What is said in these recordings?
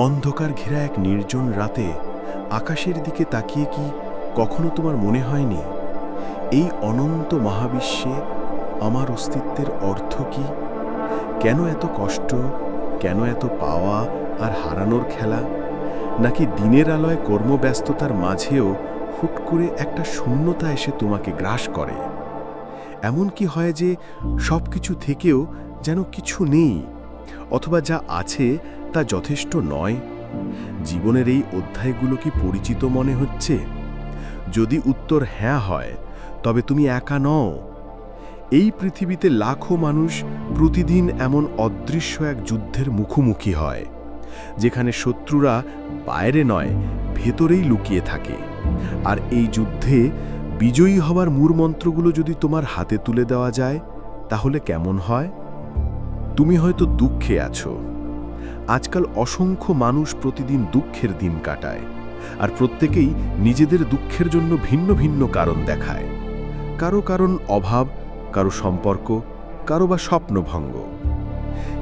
অন্ধকার ঘেরা এক নির্জন রাতে আকাশের দিকে তাকিয়ে কি কখনো তোমার মনে হয়নি এই অনন্ত মহাবিশ্বে আমার অস্তিত্বের অর্থ কি? কেন এত কষ্ট, কেন এত পাওয়া আর হারানোর খেলা? নাকি দিনের আলোয় কর্মব্যস্ততার মাঝেও হুট করে একটা শূন্যতা এসে তোমাকে গ্রাস করে? এমন কি হয় যে সব কিছু থেকেও যেন কিছু নেই, অথবা যা আছে তা যথেষ্ট নয়? জীবনের এই অধ্যায়গুলো কি পরিচিত মনে হচ্ছে? যদি উত্তর হ্যাঁ হয়, তবে তুমি একা নও। এই পৃথিবীতে লাখো মানুষ প্রতিদিন এমন অদৃশ্য এক যুদ্ধের মুখোমুখি হয়, যেখানে শত্রুরা বাইরে নয়, ভেতরেই লুকিয়ে থাকে। আর এই যুদ্ধে বিজয়ী হবার মূলমন্ত্রগুলো যদি তোমার হাতে তুলে দেওয়া যায়, তাহলে কেমন হয়? তুমি হয়তো দুঃখে আছো। আজকাল অসংখ্য মানুষ প্রতিদিন দুঃখের দিন কাটায়, আর প্রত্যেকেই নিজেদের দুঃখের জন্য ভিন্ন ভিন্ন কারণ দেখায়। কারো কারণ অভাব, কারো সম্পর্ক, কারো বা স্বপ্নভঙ্গ।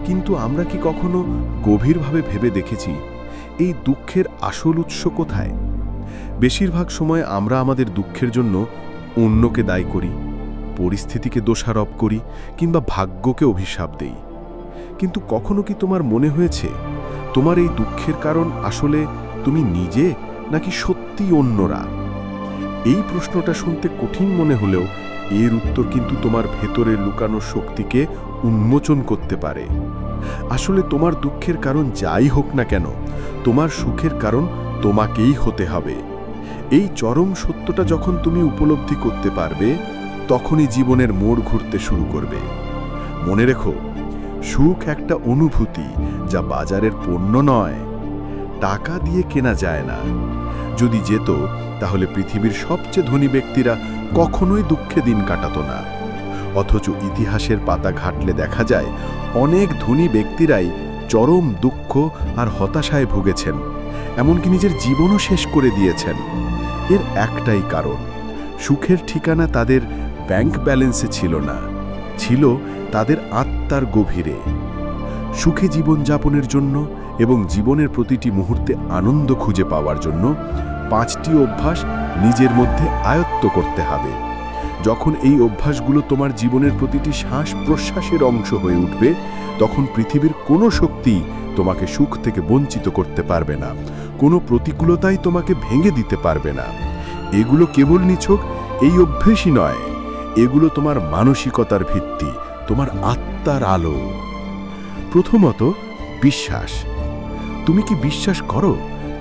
কিন্তু আমরা কি কখনো গভীরভাবে ভেবে দেখেছি এই দুঃখের আসল উৎস কোথায়? বেশিরভাগ সময় আমরা আমাদের দুঃখের জন্য অন্যকে দায়ী করি, পরিস্থিতিকে দোষারোপ করি, কিংবা ভাগ্যকে অভিশাপ দেই। কিন্তু কখনো কি তোমার মনে হয়েছে তোমার এই দুঃখের কারণ আসলে তুমি নিজে, নাকি সত্যি অন্যরা? এই প্রশ্নটা শুনতে কঠিন মনে হলেও এর উত্তর কিন্তু তোমার ভেতরের লুকানো শক্তিকে উন্মোচন করতে পারে। আসলে তোমার দুঃখের কারণ যাই হোক না কেন, তোমার সুখের কারণ তোমাকেই হতে হবে। এই চরম সত্যটা যখন তুমি উপলব্ধি করতে পারবে, তখনই জীবনের মোড় ঘুরতে শুরু করবে। মনে রেখো, সুখ একটা অনুভূতি, যা বাজারের পণ্য নয়, টাকা দিয়ে কেনা যায় না। যদি যেত, তাহলে পৃথিবীর সবচেয়ে ধনী ব্যক্তিরা কখনোই দুঃখে দিন কাটাতো না। অথচ ইতিহাসের পাতা ঘাটলে দেখা যায় অনেক ধনী ব্যক্তিরাই চরম দুঃখ আর হতাশায় ভুগেছেন, এমনকি নিজের জীবনও শেষ করে দিয়েছেন। এর একটাই কারণ, সুখের ঠিকানা তাদের ব্যাংক ব্যালেন্সে ছিল না, ছিল তাদের আত্মার গভীরে। সুখে জীবনযাপনের জন্য এবং জীবনের প্রতিটি মুহূর্তে আনন্দ খুঁজে পাওয়ার জন্য 5টি অভ্যাস নিজের মধ্যে আয়ত্ত করতে হবে। যখন এই অভ্যাসগুলো তোমার জীবনের প্রতিটি শ্বাস প্রশ্বাসের অংশ হয়ে উঠবে, তখন পৃথিবীর কোনো শক্তি তোমাকে সুখ থেকে বঞ্চিত করতে পারবে না, কোনো প্রতিকূলতাই তোমাকে ভেঙে দিতে পারবে না। এগুলো কেবল নিছক এই অভ্যেসই নয়, এগুলো তোমার মানসিকতার ভিত্তি, তোমার আত্মার আলো। প্রথমত, বিশ্বাস। তুমি কি বিশ্বাস করো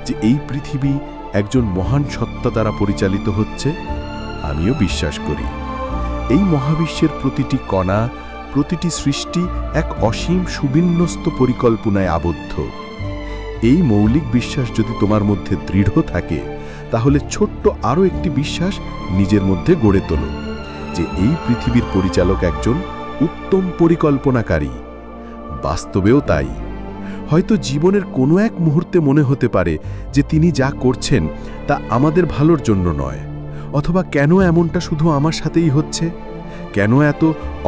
যে এই পৃথিবী একজন মহান সত্তা দ্বারা পরিচালিত হচ্ছে? আমিও বিশ্বাস করি। এই মহাবিশ্বের প্রতিটি কণা, প্রতিটি সৃষ্টি এক অসীম সুবিন্যস্ত পরিকল্পনায় আবদ্ধ। এই মৌলিক বিশ্বাস যদি তোমার মধ্যে দৃঢ় থাকে, তাহলে ছোট্ট আরও একটি বিশ্বাস নিজের মধ্যে গড়ে তোলো, যে এই পৃথিবীর পরিচালক একজন উত্তম পরিকল্পনাকারী। বাস্তবেও তাই। হয়তো জীবনের কোনো এক মুহূর্তে মনে হতে পারে যে তিনি যা করছেন তা আমাদের ভালোর জন্য নয়, অথবা কেন এমনটা শুধু আমার সাথেই হচ্ছে? কেন এত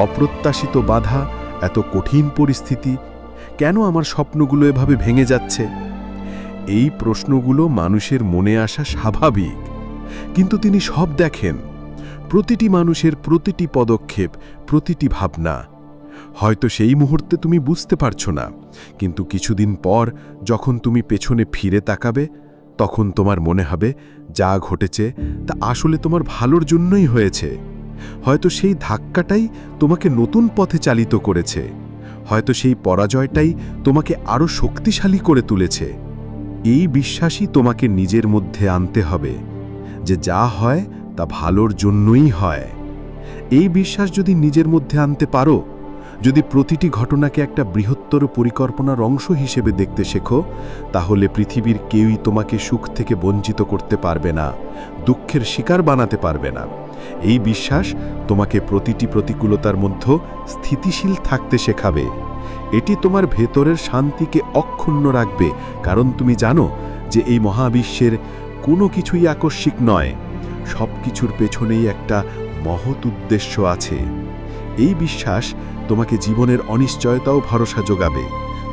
অপ্রত্যাশিত বাধা, এত কঠিন পরিস্থিতি? কেন আমার স্বপ্নগুলো এভাবে ভেঙে যাচ্ছে? এই প্রশ্নগুলো মানুষের মনে আসা স্বাভাবিক, কিন্তু তিনি সব দেখেন, প্রতিটি মানুষের প্রতিটি পদক্ষেপ, প্রতিটি ভাবনা। হয়তো সেই মুহূর্তে তুমি বুঝতে পারছো না, কিন্তু কিছুদিন পর যখন তুমি পেছনে ফিরে তাকাবে, তখন তোমার মনে হবে যা ঘটেছে তা আসলে তোমার ভালোর জন্যই হয়েছে। হয়তো সেই ধাক্কাটাই তোমাকে নতুন পথে চালিত করেছে, হয়তো সেই পরাজয়টাই তোমাকে আরও শক্তিশালী করে তুলেছে। এই বিশ্বাসই তোমাকে নিজের মধ্যে আনতে হবে, যে যা হয় তা ভালোর জন্যই হয়। এই বিশ্বাস যদি নিজের মধ্যে আনতে পারো, যদি প্রতিটি ঘটনাকে একটা বৃহত্তর পরিকল্পনার অংশ হিসেবে দেখতে শেখো, তাহলে পৃথিবীর কেউই তোমাকে সুখ থেকে বঞ্চিত করতে পারবে না, দুঃখের শিকার বানাতে পারবে না। এই বিশ্বাস তোমাকে প্রতিটি প্রতিকূলতার মধ্যে স্থিতিশীল থাকতে শেখাবে। এটি তোমার ভেতরের শান্তিকে অক্ষুণ্ণ রাখবে, কারণ তুমি জানো যে এই মহাবিশ্বের কোনো কিছুই আকস্মিক নয়, সব কিছুর পেছনেই একটা মহৎ উদ্দেশ্য আছে। এই বিশ্বাস তোমাকে জীবনের অনিশ্চয়তাও ভরসা যোগাবে,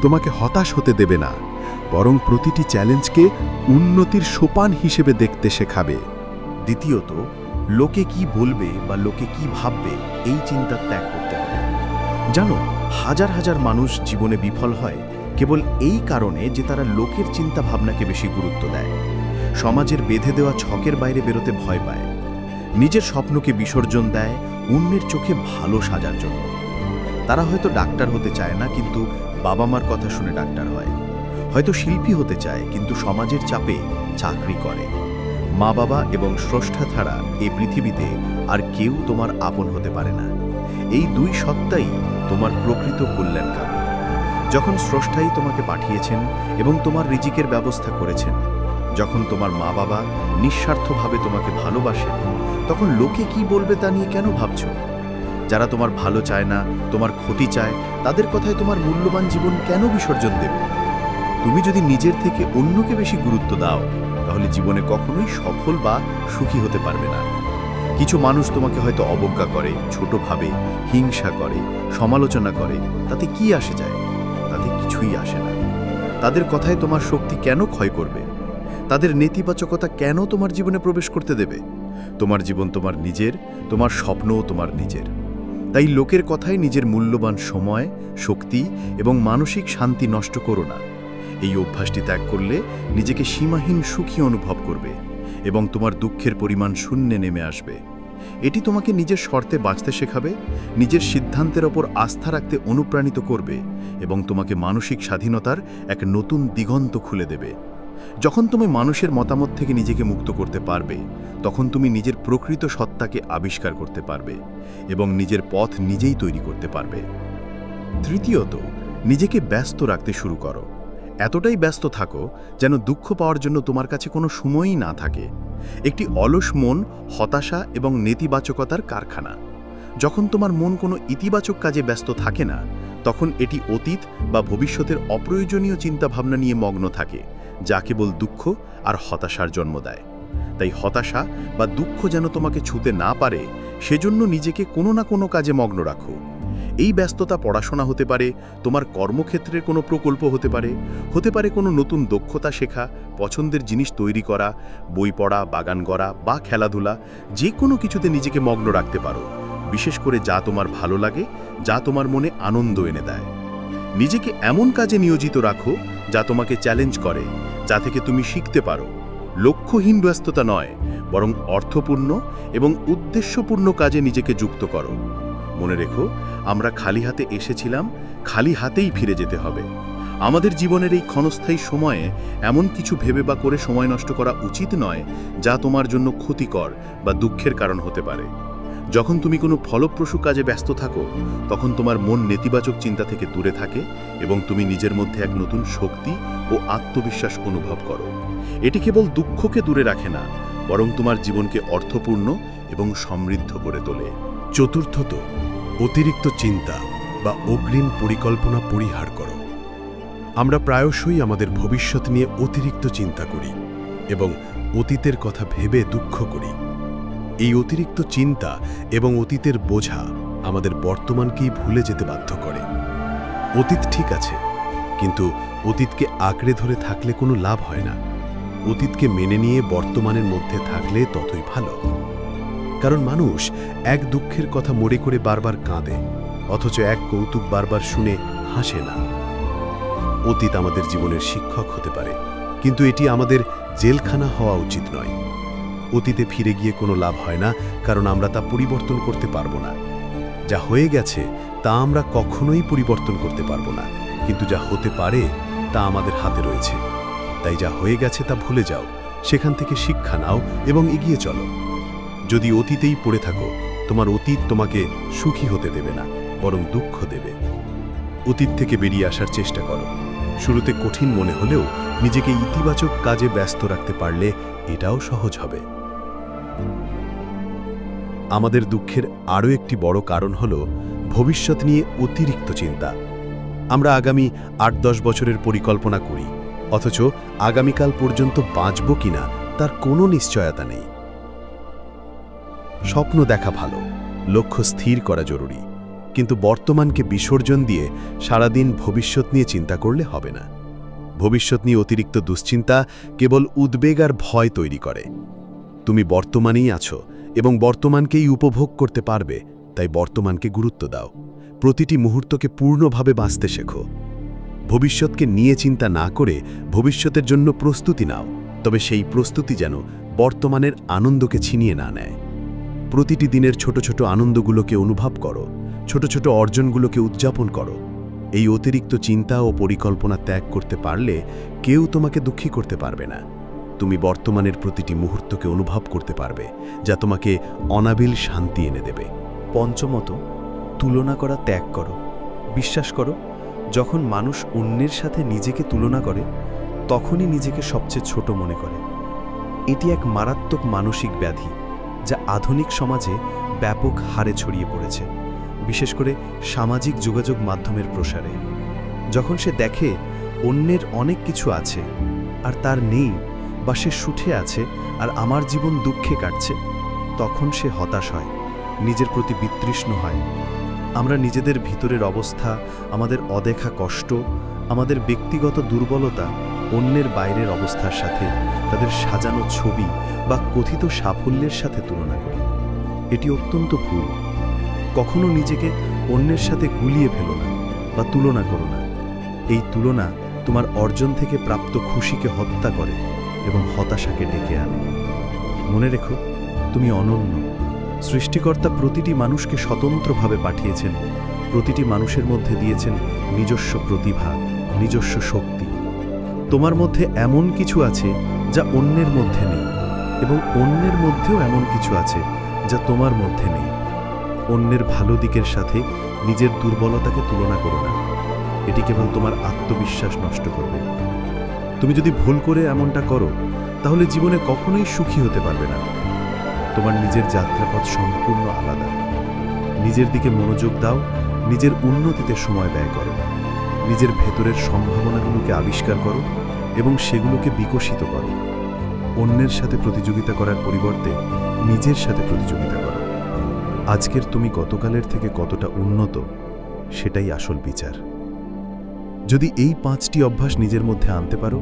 তোমাকে হতাশ হতে দেবে না, বরং প্রতিটি চ্যালেঞ্জকে উন্নতির সোপান হিসেবে দেখতে শেখাবে। দ্বিতীয়ত, লোকে কি বলবে বা লোকে কি ভাববে এই চিন্তা ত্যাগ করতে হবে। জানো, হাজার হাজার মানুষ জীবনে বিফল হয় কেবল এই কারণে যে তারা লোকের চিন্তা ভাবনাকে বেশি গুরুত্ব দেয়, সমাজের বেঁধে দেওয়া ছকের বাইরে বেরোতে ভয় পায়, নিজের স্বপ্নকে বিসর্জন দেয় অন্যের চোখে ভালো সাজার জন্য। তারা হয়তো ডাক্তার হতে চায় না, কিন্তু বাবা মার কথা শুনে ডাক্তার হয়। হয়তো শিল্পী হতে চায়, কিন্তু সমাজের চাপে চাকরি করে। মা বাবা এবং স্রষ্টা ছাড়া এই পৃথিবীতে আর কেউ তোমার আপন হতে পারে না। এই দুই সত্তাই তোমার প্রকৃত কল্যাণকামী। যখন স্রষ্টাই তোমাকে পাঠিয়েছেন এবং তোমার রিজিকের ব্যবস্থা করেছেন, যখন তোমার মা বাবা নিঃস্বার্থভাবে তোমাকে ভালোবাসেন, তখন লোকে কি বলবে তা নিয়ে কেন ভাবছো? যারা তোমার ভালো চায় না, তোমার ক্ষতি চায়, তাদের কথায় তোমার মূল্যবান জীবন কেন বিসর্জন দেবে? তুমি যদি নিজের থেকে অন্যকে বেশি গুরুত্ব দাও, তাহলে জীবনে কখনোই সফল বা সুখী হতে পারবে না। কিছু মানুষ তোমাকে হয়তো অবজ্ঞা করে, ছোট ভাবে, হিংসা করে, সমালোচনা করে। তাতে কি আসে যায়? তাতে কিছুই আসে না। তাদের কথায় তোমার শক্তি কেন ক্ষয় করবে? তাদের নেতিবাচকতা কেন তোমার জীবনে প্রবেশ করতে দেবে? তোমার জীবন তোমার নিজের, তোমার স্বপ্নও তোমার নিজের। তাই লোকের কথায় নিজের মূল্যবান সময়, শক্তি এবং মানসিক শান্তি নষ্ট করো না। এই অভ্যাসটি ত্যাগ করলে নিজেকে সীমাহীন সুখী অনুভব করবে এবং তোমার দুঃখের পরিমাণ শূন্যে নেমে আসবে। এটি তোমাকে নিজের শর্তে বাঁচতে শেখাবে, নিজের সিদ্ধান্তের ওপর আস্থা রাখতে অনুপ্রাণিত করবে এবং তোমাকে মানসিক স্বাধীনতার এক নতুন দিগন্ত খুলে দেবে। যখন তুমি মানুষের মতামত থেকে নিজেকে মুক্ত করতে পারবে, তখন তুমি নিজের প্রকৃত সত্তাকে আবিষ্কার করতে পারবে এবং নিজের পথ নিজেই তৈরি করতে পারবে। তৃতীয়ত, নিজেকে ব্যস্ত রাখতে শুরু করো। এতটাই ব্যস্ত থাকো যেন দুঃখ পাওয়ার জন্য তোমার কাছে কোনো সময়ই না থাকে। একটি অলস মন হতাশা এবং নেতিবাচকতার কারখানা। যখন তোমার মন কোনো ইতিবাচক কাজে ব্যস্ত থাকে না, তখন এটি অতীত বা ভবিষ্যতের অপ্রয়োজনীয় চিন্তাভাবনা নিয়ে মগ্ন থাকে, যা কেবল দুঃখ আর হতাশার জন্ম দেয়। তাই হতাশা বা দুঃখ যেন তোমাকে ছুঁতে না পারে, সেজন্য নিজেকে কোনো না কোনো কাজে মগ্ন রাখো। এই ব্যস্ততা পড়াশোনা হতে পারে, তোমার কর্মক্ষেত্রের কোনো প্রকল্প হতে পারে কোনো নতুন দক্ষতা শেখা, পছন্দের জিনিস তৈরি করা, বই পড়া, বাগান গড়া বা খেলাধুলা। যে কোনো কিছুতে নিজেকে মগ্ন রাখতে পারো, বিশেষ করে যা তোমার ভালো লাগে, যা তোমার মনে আনন্দ এনে দেয়। নিজেকে এমন কাজে নিয়োজিত রাখো যা তোমাকে চ্যালেঞ্জ করে, যা থেকে তুমি শিখতে পারো। লক্ষ্যহীন ব্যস্ততা নয়, বরং অর্থপূর্ণ এবং উদ্দেশ্যপূর্ণ কাজে নিজেকে যুক্ত করো। মনে রেখো, আমরা খালি হাতে এসেছিলাম, খালি হাতেই ফিরে যেতে হবে। আমাদের জীবনের এই ক্ষণস্থায়ী সময়ে এমন কিছু ভেবে বা করে সময় নষ্ট করা উচিত নয় যা তোমার জন্য ক্ষতিকর বা দুঃখের কারণ হতে পারে। যখন তুমি কোনো ফলপ্রসূ কাজে ব্যস্ত থাকো, তখন তোমার মন নেতিবাচক চিন্তা থেকে দূরে থাকে এবং তুমি নিজের মধ্যে এক নতুন শক্তি ও আত্মবিশ্বাস অনুভব করো। এটি কেবল দুঃখকে দূরে রাখে না, বরং তোমার জীবনকে অর্থপূর্ণ এবং সমৃদ্ধ করে তোলে। চতুর্থত, অতিরিক্ত চিন্তা বা অগ্রিম পরিকল্পনা পরিহার করো। আমরা প্রায়শই আমাদের ভবিষ্যৎ নিয়ে অতিরিক্ত চিন্তা করি এবং অতীতের কথা ভেবে দুঃখ করি। এই অতিরিক্ত চিন্তা এবং অতীতের বোঝা আমাদের বর্তমানকেই ভুলে যেতে বাধ্য করে। অতীত ঠিক আছে, কিন্তু অতীতকে আঁকড়ে ধরে থাকলে কোনো লাভ হয় না। অতীতকে মেনে নিয়ে বর্তমানের মধ্যে থাকলে ততই ভালো। কারণ মানুষ এক দুঃখের কথা মনে করে বারবার কাঁদে, অথচ এক কৌতুক বারবার শুনে হাসে না। অতীত আমাদের জীবনের শিক্ষক হতে পারে, কিন্তু এটি আমাদের জেলখানা হওয়া উচিত নয়। অতীতে ফিরে গিয়ে কোনো লাভ হয় না, কারণ আমরা তা পরিবর্তন করতে পারবো না। যা হয়ে গেছে তা আমরা কখনোই পরিবর্তন করতে পারবো না, কিন্তু যা হতে পারে তা আমাদের হাতে রয়েছে। তাই যা হয়ে গেছে তা ভুলে যাও, সেখান থেকে শিক্ষা নাও এবং এগিয়ে চলো। যদি অতীতেই পড়ে থাকো, তোমার অতীত তোমাকে সুখী হতে দেবে না, বরং দুঃখ দেবে। অতীত থেকে বেরিয়ে আসার চেষ্টা করো। শুরুতে কঠিন মনে হলেও নিজেকে ইতিবাচক কাজে ব্যস্ত রাখতে পারলে এটাও সহজ হবে। আমাদের দুঃখের আরও একটি বড় কারণ হল ভবিষ্যৎ নিয়ে অতিরিক্ত চিন্তা। আমরা আগামী ৮-১০ বছরের পরিকল্পনা করি, অথচ আগামীকাল পর্যন্ত বাঁচব কিনা তার কোনো নিশ্চয়তা নেই। স্বপ্ন দেখা ভালো, লক্ষ্য স্থির করা জরুরি, কিন্তু বর্তমানকে বিসর্জন দিয়ে সারাদিন ভবিষ্যৎ নিয়ে চিন্তা করলে হবে না। ভবিষ্যৎ নিয়ে অতিরিক্ত দুশ্চিন্তা কেবল উদ্বেগ আর ভয় তৈরি করে। তুমি বর্তমানেই আছো এবং বর্তমানকেই উপভোগ করতে পারবে, তাই বর্তমানকে গুরুত্ব দাও। প্রতিটি মুহূর্তকে পূর্ণভাবে বাঁচতে শেখো। ভবিষ্যৎকে নিয়ে চিন্তা না করে ভবিষ্যতের জন্য প্রস্তুতি নাও, তবে সেই প্রস্তুতি যেন বর্তমানের আনন্দকে ছিনিয়ে না নেয়। প্রতিটি দিনের ছোট ছোট আনন্দগুলোকে অনুভব করো, ছোট ছোট অর্জনগুলোকে উদযাপন করো। এই অতিরিক্ত চিন্তা ও পরিকল্পনা ত্যাগ করতে পারলে কেউ তোমাকে দুঃখী করতে পারবে না। তুমি বর্তমানের প্রতিটি মুহূর্তকে অনুভব করতে পারবে, যা তোমাকে অনাবিল শান্তি এনে দেবে। পঞ্চমত, তুলনা করা ত্যাগ করো। বিশ্বাস করো, যখন মানুষ অন্যের সাথে নিজেকে তুলনা করে তখনই নিজেকে সবচেয়ে ছোট মনে করে। এটি এক মারাত্মক মানসিক ব্যাধি যা আধুনিক সমাজে ব্যাপক হারে ছড়িয়ে পড়েছে, বিশেষ করে সামাজিক যোগাযোগ মাধ্যমের প্রসারে। যখন সে দেখে অন্যের অনেক কিছু আছে আর তার নেই, বা সে সুখে আছে আর আমার জীবন দুঃখে কাটছে, তখন সে হতাশ হয়, নিজের প্রতি বিতৃষ্ণ হয়। আমরা নিজেদের ভিতরের অবস্থা, আমাদের অদেখা কষ্ট, আমাদের ব্যক্তিগত দুর্বলতা অন্যের বাইরের অবস্থার সাথে, তাদের সাজানো ছবি বা কথিত সাফল্যের সাথে তুলনা করি। এটি অত্যন্ত ভুল। কখনো নিজেকে অন্যের সাথে গুলিয়ে ফেলো না বা তুলনা করো না। এই তুলনা তোমার অর্জন থেকে প্রাপ্ত খুশিকে হত্যা করে এবং হতাশাকে ডেকে আনে। মনে রেখো, তুমি অনন্য। সৃষ্টিকর্তা প্রতিটি মানুষকে স্বতন্ত্রভাবে পাঠিয়েছেন, প্রতিটি মানুষের মধ্যে দিয়েছেন নিজস্ব প্রতিভা, নিজস্ব শক্তি। তোমার মধ্যে এমন কিছু আছে যা অন্যের মধ্যে নেই, এবং অন্যের মধ্যেও এমন কিছু আছে যা তোমার মধ্যে নেই। অন্যের ভালো দিকের সাথে নিজের দুর্বলতাকে তুলনা করো না। এটি কেবল তোমার আত্মবিশ্বাস নষ্ট করবে। তুমি যদি ভুল করে এমনটা করো, তাহলে জীবনে কখনোই সুখী হতে পারবে না। তোমার নিজের যাত্রাপথ সম্পূর্ণ আলাদা। নিজের দিকে মনোযোগ দাও, নিজের উন্নতিতে সময় ব্যয় করো, নিজের ভেতরের সম্ভাবনাগুলোকে আবিষ্কার করো এবং সেগুলোকে বিকশিত করো। অন্যের সাথে প্রতিযোগিতা করার পরিবর্তে নিজের সাথে প্রতিযোগিতা করো। আজকের তুমি গতকালের থেকে কতটা উন্নত, সেটাই আসল বিচার। যদি এই 5টি অভ্যাস নিজের মধ্যে আনতে পারো,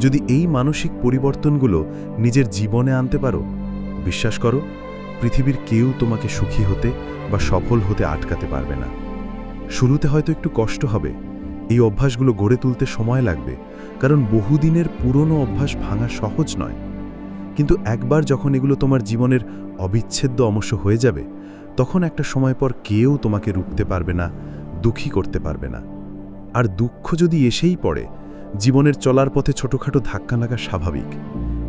যদি এই মানসিক পরিবর্তনগুলো নিজের জীবনে আনতে পারো, বিশ্বাস করো, পৃথিবীর কেউ তোমাকে সুখী হতে বা সফল হতে আটকাতে পারবে না। শুরুতে হয়তো একটু কষ্ট হবে, এই অভ্যাসগুলো গড়ে তুলতে সময় লাগবে, কারণ বহুদিনের পুরনো অভ্যাস ভাঙা সহজ নয়। কিন্তু একবার যখন এগুলো তোমার জীবনের অবিচ্ছেদ্য অংশ হয়ে যাবে, তখন একটা সময় পর কেউ তোমাকে রুখতে পারবে না, দুঃখী করতে পারবে না। আর দুঃখ যদি এসেই পড়ে, জীবনের চলার পথে ছোটখাটো ধাক্কা লাগা স্বাভাবিক,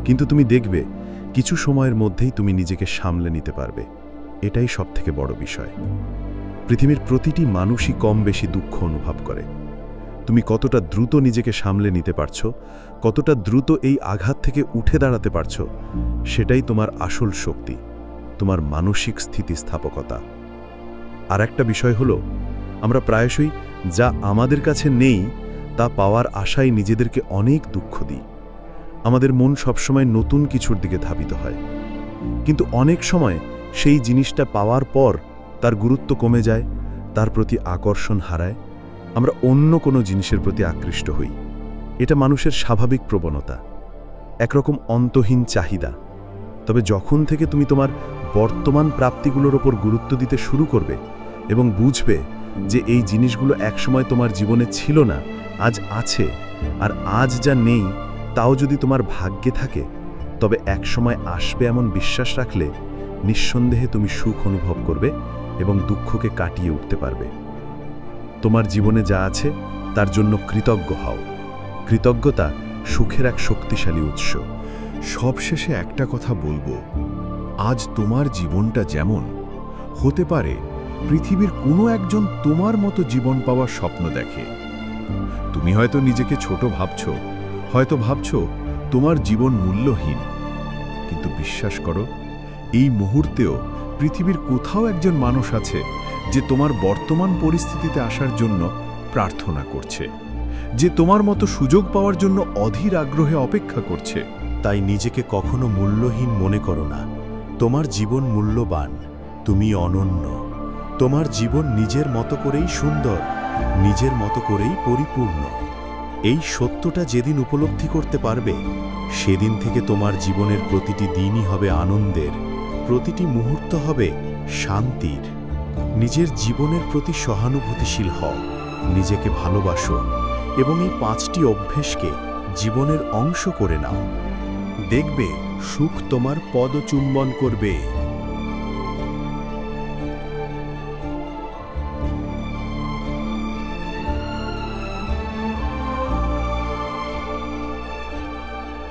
কিন্তু তুমি দেখবে কিছু সময়ের মধ্যেই তুমি নিজেকে সামলে নিতে পারবে। এটাই সবথেকে বড় বিষয়। পৃথিবীর প্রতিটি মানুষই কম বেশি দুঃখ অনুভব করে। তুমি কতটা দ্রুত নিজেকে সামলে নিতে পারছো, কতটা দ্রুত এই আঘাত থেকে উঠে দাঁড়াতে পারছো, সেটাই তোমার আসল শক্তি, তোমার মানসিক স্থিতিস্থাপকতা। আর একটা বিষয় হলো, আমরা প্রায়শই যা আমাদের কাছে নেই তা পাওয়ার আশায় নিজেদেরকে অনেক দুঃখ দিই। আমাদের মন সবসময় নতুন কিছুর দিকে ধাবিত হয়, কিন্তু অনেক সময় সেই জিনিসটা পাওয়ার পর তার গুরুত্ব কমে যায়, তার প্রতি আকর্ষণ হারায়, আমরা অন্য কোনো জিনিসের প্রতি আকৃষ্ট হই। এটা মানুষের স্বাভাবিক প্রবণতা, একরকম অন্তহীন চাহিদা। তবে যখন থেকে তুমি তোমার বর্তমান প্রাপ্তিগুলোর ওপর গুরুত্ব দিতে শুরু করবে এবং বুঝবে যে এই জিনিসগুলো একসময় তোমার জীবনে ছিল না, আজ আছে, আর আজ যা নেই তাও যদি তোমার ভাগ্যে থাকে, তবে একসময় আসবে এমন বিশ্বাস রাখলে নিঃসন্দেহে তুমি সুখ অনুভব করবে এবং দুঃখকে কাটিয়ে উঠতে পারবে। তোমার জীবনে যা আছে তার জন্য কৃতজ্ঞ হও। কৃতজ্ঞতা সুখের এক শক্তিশালী উৎস। সবশেষে একটা কথা বলবো, আজ তোমার জীবনটা যেমন, হতে পারে পৃথিবীর কোনো একজন তোমার মতো জীবন পাওয়ার স্বপ্ন দেখে। তুমি হয়তো নিজেকে ছোট ভাবছো, হয়তো ভাবছো তোমার জীবন মূল্যহীন, কিন্তু বিশ্বাস করো, এই মুহূর্তেও পৃথিবীর কোথাও একজন মানুষ আছে যে তোমার বর্তমান পরিস্থিতিতে আসার জন্য প্রার্থনা করছে, যে তোমার মতো সুযোগ পাওয়ার জন্য অধীর আগ্রহে অপেক্ষা করছে। তাই নিজেকে কখনো মূল্যহীন মনে করো না। তোমার জীবন মূল্যবান, তুমি অনন্য। তোমার জীবন নিজের মতো করেই সুন্দর, নিজের মতো করেই পরিপূর্ণ। এই সত্যটা যেদিন উপলব্ধি করতে পারবে, সেদিন থেকে তোমার জীবনের প্রতিটি দিনই হবে আনন্দের, প্রতিটি মুহূর্ত হবে শান্তির। নিজের জীবনের প্রতি সহানুভূতিশীল হও, নিজেকে ভালোবাসো এবং এই 5টি অভ্যেসকে জীবনের অংশ করে নাও। দেখবে সুখ তোমার পদচুম্বন করবে।